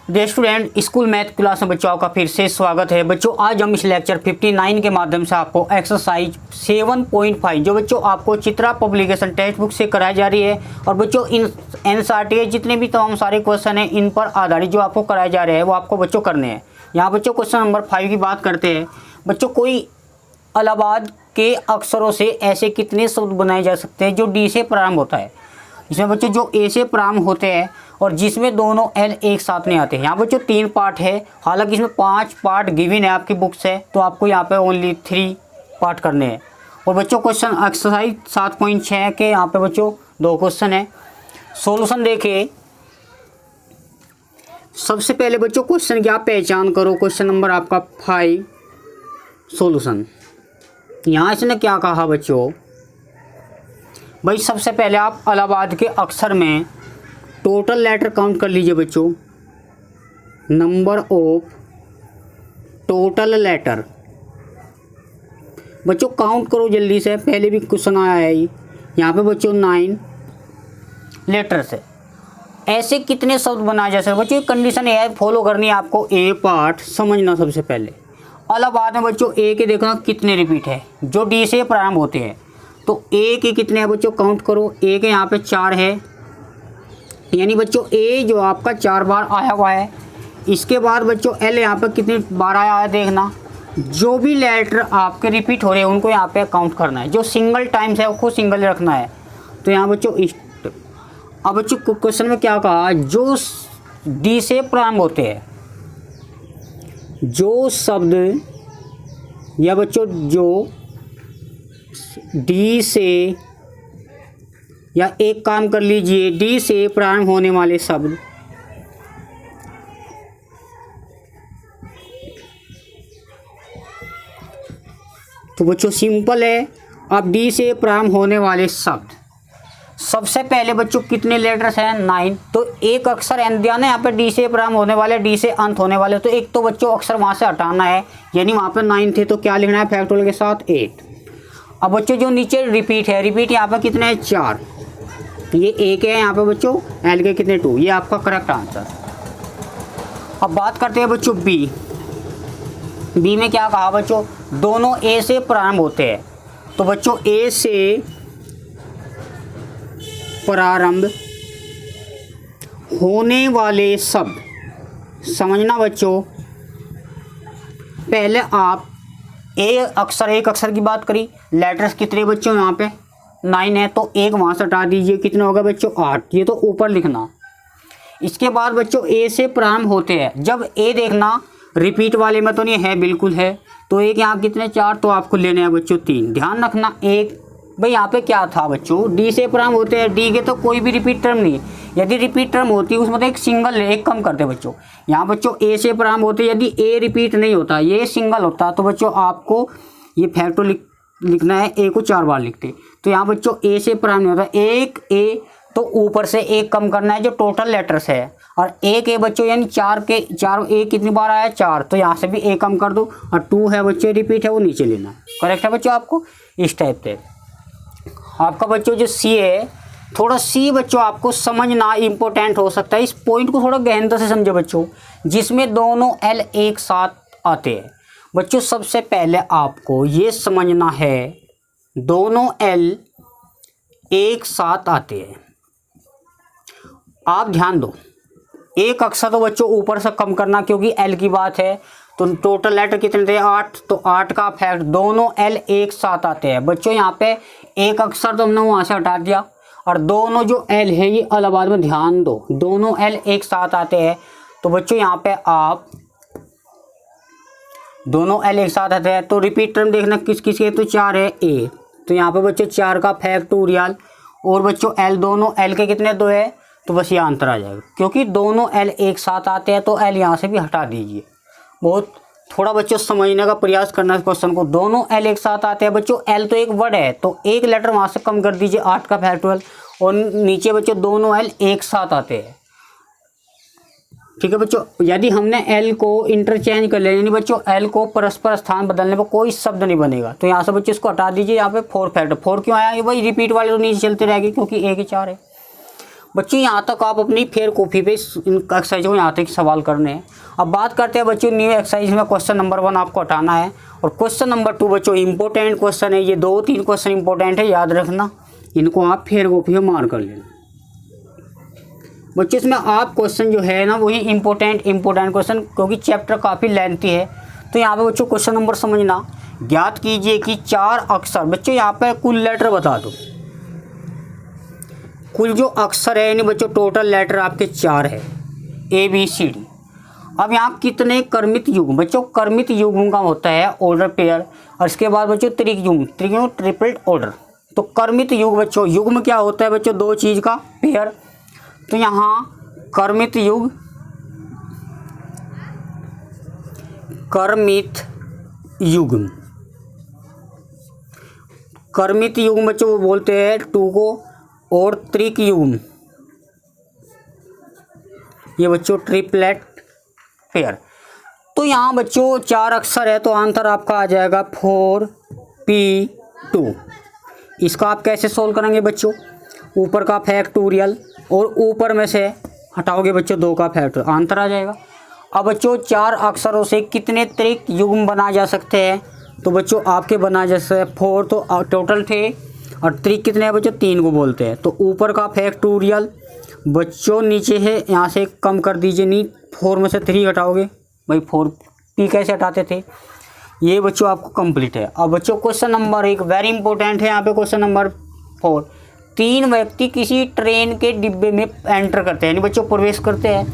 Dear student, school math class में बच्चों का फिर से स्वागत है। बच्चों आज हम इस लेक्चर 59 के माध्यम से आपको एक्सरसाइज 7.5 जो बच्चों आपको चित्रा पब्लिकेशन टेक्स्ट बुक से कराई जा रही है और बच्चों इन एनसीईआरटी जितने भी तमाम सारे क्वेश्चन हैं इन पर आधारित जो आपको कराए जा रहे हैं वो आपको बच्चों करने हैं। यहाँ बच्चों क्वेश्चन नंबर 5 की बात करते हैं। बच्चों कोई इलाहाबाद के अक्षरों से ऐसे कितने शब्द बनाए जा सकते हैं जो डी से प्रारंभ होता है। इसमें बच्चों जो ए से प्रारंभ होते हैं और जिसमें दोनों एल एक साथ नहीं आते हैं। यहाँ बच्चों 3 पार्ट है, हालांकि इसमें 5 पार्ट गिवन है आपकी बुक से, तो आपको यहाँ पे ओनली 3 पार्ट करने हैं। और बच्चों क्वेश्चन एक्सरसाइज 7.6 के यहाँ पे बच्चों 2 क्वेश्चन है। सॉल्यूशन देखिए, सबसे पहले बच्चों क्वेश्चन की आप पहचान करो। क्वेश्चन नंबर आपका 5 सॉल्यूशन। यहाँ इसने क्या कहा बच्चों, भाई सबसे पहले आप इलाहाबाद के अक्षर में टोटल लेटर काउंट कर लीजिए बच्चों। नंबर ऑफ टोटल लेटर बच्चों काउंट करो जल्दी से, पहले भी क्वेश्चन आया है यहाँ पे बच्चों 9 लेटर से ऐसे कितने शब्द बनाए जा सकते बच्चों। कंडीशन ये है, फॉलो करनी है आपको। ए पार्ट समझना सबसे पहले। इलाहाबाद में बच्चों ए के देखना कितने रिपीट है जो डी से प्रारंभ होते हैं। तो ए के कितने हैं बच्चों, काउंट करो। ए के यहाँ पे 4 है, यानी बच्चों ए जो आपका 4 बार आया हुआ है। इसके बाद बच्चों एल यहाँ पे कितनी बार आया है देखना। जो भी लेटर आपके रिपीट हो रहे हैं उनको यहाँ पे काउंट करना है। जो सिंगल टाइम्स है उसको सिंगल रखना है। तो यहाँ बच्चों अब बच्चों क्वेश्चन में क्या कहा, जो डी से प्रारंभ होते हैं, जो शब्द या बच्चों जो डी से, या एक काम कर लीजिए, डी से प्रारंभ होने वाले शब्द तो बच्चों सिंपल है। अब डी से प्रारंभ होने वाले शब्द सबसे पहले बच्चों कितने लेटर्स हैं, 9। तो एक अक्षर एन दिया ना यहाँ पे, डी से प्रारंभ होने वाले, डी से अंत होने वाले, तो एक तो बच्चों अक्षर वहाँ से हटाना है, यानी वहाँ पे 9 थे तो क्या लिखना है फैक्टोरियल के साथ 8। अब बच्चों जो नीचे रिपीट है, रिपीट यहाँ पे कितने हैं 4, ये एक है यहाँ पे बच्चों, एल के कितने 2, ये आपका करेक्ट आंसर। अब बात करते हैं बच्चों बी। बी में क्या कहा बच्चों, दोनों ए से प्रारंभ होते हैं। तो बच्चों ए से प्रारंभ होने वाले शब्द समझना बच्चों। पहले आप एक अक्षर की बात करी, लेटर्स कितने बच्चों यहाँ पे 9 है, तो एक वहाँ से हटा दीजिए, कितना होगा बच्चों 8, ये तो ऊपर लिखना। इसके बाद बच्चों ए से प्रारंभ होते हैं, जब ए देखना रिपीट वाले में तो नहीं है, बिल्कुल है, तो एक यहाँ कितने 4, तो आपको लेने हैं बच्चों 3। ध्यान रखना एक भाई यहाँ पे क्या था बच्चों, डी से प्रारंभ होते हैं, डी के तो कोई भी रिपीट टर्म नहीं, यदि रिपीट टर्म होती है उसमें तो एक सिंगल एक कम करते बच्चों। यहाँ बच्चों ए से प्रारंभ होते, यदि ए रिपीट नहीं होता, ये सिंगल होता, तो बच्चों आपको ये फैक्टर लिखना है, ए को 4 बार लिखते। तो यहाँ बच्चों ए से प्रारंभ नहीं होता, एक ए तो ऊपर से एक कम करना है जो टोटल लेटर्स है, और एक ए बच्चों यानी 4 के 4 ए कितनी बार आया 4, तो यहाँ से भी ए कम कर दो, और 2 है बच्चों रिपीट है वो नीचे लेना। करेक्ट है बच्चों आपको इस टाइप से। आपका बच्चों जो सी है, थोड़ा सी बच्चों आपको समझना इम्पोर्टेंट हो सकता है, इस पॉइंट को थोड़ा गहनता से समझो बच्चों, जिसमें दोनों एल एक साथ आते हैं। बच्चों सबसे पहले आपको ये समझना है दोनों एल एक साथ आते हैं। आप ध्यान दो, एक अक्षर तो बच्चों ऊपर से कम करना क्योंकि एल की बात है, तो टोटल लेटर कितने थे 8, तो 8 का फैक्ट दोनों एल एक साथ आते हैं। बच्चों यहाँ पे एक अक्षर तो हमने वहाँ से हटा दिया, और दोनों जो एल है ये इलाहाबाद में ध्यान दो, दोनों एल एक साथ आते हैं। तो बच्चों यहाँ पे आप दोनों एल एक साथ आते हैं, तो रिपीट टर्म देखना किस किस के, तो 4 है ए, तो यहाँ पे बच्चों 4 का फैक्टोरियल, और बच्चों एल दोनों एल के कितने 2 है, तो बस ये अंतर आ जाएगा, क्योंकि दोनों एल एक साथ आते हैं, तो एल यहाँ से भी हटा दीजिए। बहुत थोड़ा बच्चों समझने का प्रयास करना इस क्वेश्चन को। दोनों एल एक साथ आते हैं बच्चों, एल तो एक वर्ड है, तो एक लेटर वहाँ से कम कर दीजिए 8 का फैक्टोरियल, और नीचे बच्चों दोनों एल एक साथ आते हैं। ठीक है बच्चों, यदि हमने एल को इंटरचेंज कर लिया, यानी बच्चों एल को परस्पर स्थान बदलने पर कोई शब्द नहीं बनेगा, तो यहाँ से बच्चों इसको हटा दीजिए। यहाँ पे 4 फैक्टर, 4 क्यों आया, ये भाई रिपीट वाले तो नीचे चलते रहेंगे क्योंकि ए के 4 है। बच्चों यहाँ तक आप अपनी फेयर कॉपी पे इन एक्सरसाइजों को यहाँ तक सवाल करने हैं। अब बात करते हैं बच्चों न्यू एक्सरसाइज में क्वेश्चन नंबर 1 आपको हटाना है और क्वेश्चन नंबर 2 बच्चों इंपॉर्टेंट क्वेश्चन है। ये 2-3 क्वेश्चन इंपॉर्टेंट है, याद रखना, इनको आप फेयर कॉपी में मार्क कर लेना बच्चों। इसमें आप क्वेश्चन जो है ना वही इंपॉर्टेंट क्वेश्चन, क्योंकि चैप्टर काफ़ी लेंथी है। तो यहाँ पे बच्चों क्वेश्चन नंबर समझना, ज्ञात कीजिए कि 4 अक्षर, बच्चों यहाँ पे कुल लेटर बता दो, कुल जो अक्षर है यानी बच्चों टोटल लेटर आपके 4 है ABCD। अब यहाँ कितने कर्मित युग्म, बच्चों कर्मित युग्म का होता है ऑर्डर पेयर, और इसके बाद बच्चों त्रिक युग्म ट्रिपल ऑर्डर। तो कर्मित युग्म बच्चों, युग्म क्या होता है बच्चों, 2 चीज़ का पेयर। तो यहाँ कर्मित युग्म बच्चों वो बोलते हैं 2 को, और त्रिक युग्म ये बच्चों ट्रिपलेट पेयर। तो यहाँ बच्चों 4 अक्षर है, तो आंसर आपका आ जाएगा 4P2। इसका आप कैसे सोल्व करेंगे बच्चों, ऊपर का फैक्टोरियल और ऊपर में से हटाओगे बच्चों 2 का फैक्टर, आंसर आ जाएगा। अब बच्चों 4 अक्षरों से कितने त्रिक युग्म बना जा सकते हैं, तो बच्चों आपके बना जा सकते हैं 4, तो टोटल थे, और त्रिक कितने हैं बच्चों, 3 को बोलते हैं। तो ऊपर का फैक्टोरियल बच्चों नीचे है, यहाँ से कम कर दीजिए, नहीं 4 में से 3 हटाओगे भाई 4P कैसे हटाते थे, ये बच्चों आपको कंप्लीट है। अब बच्चों क्वेश्चन नंबर 1 वेरी इंपॉर्टेंट है, यहाँ पे क्वेश्चन नंबर 4, 3 व्यक्ति किसी ट्रेन के डिब्बे में एंटर करते हैं, यानी बच्चों प्रवेश करते हैं,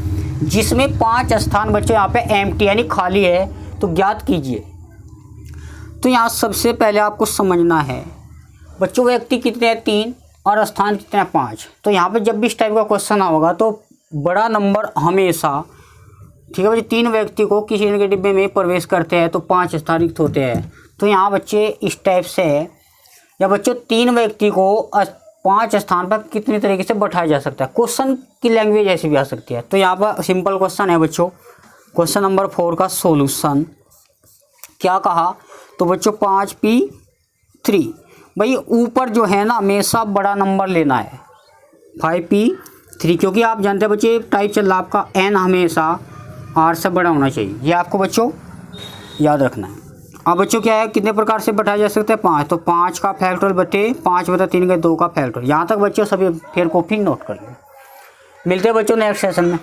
जिसमें 5 स्थान बच्चों यहाँ पे एम्प्टी यानी खाली है, तो ज्ञात कीजिए। तो यहाँ सबसे पहले आपको समझना है बच्चों व्यक्ति कितने हैं 3 और स्थान कितने हैं 5। तो यहाँ पे जब भी इस टाइप का क्वेश्चन होगा तो बड़ा नंबर हमेशा, ठीक है बच्चे, 3 व्यक्ति को किसी ट्रेन के डिब्बे में प्रवेश करते हैं तो 5 स्थान रिक्त होते हैं। तो यहाँ बच्चे इस टाइप से है, या बच्चों 3 व्यक्ति को 5 स्थान पर कितनी तरीके से बैठाया जा सकता है, क्वेश्चन की लैंग्वेज ऐसी भी आ सकती है। तो यहाँ पर सिंपल क्वेश्चन है बच्चों, क्वेश्चन नंबर 4 का सॉल्यूशन क्या कहा, तो बच्चों 5P3, भाई ऊपर जो है ना हमेशा बड़ा नंबर लेना है 5P3, क्योंकि आप जानते हैं बच्चे टाइप चल रहा आपका n हमेशा R से बड़ा होना चाहिए, ये आपको बच्चों याद रखना है। अब बच्चों क्या है, कितने प्रकार से बैठाया जा सकता है 5, तो 5 का फैक्टोरियल बटे 5 बटा 3 के 2 का फैक्टोरियल। यहाँ तक बच्चों सभी फेयर कॉपी नोट कर लें। मिलते हैं बच्चों नेक्स्ट सेशन में।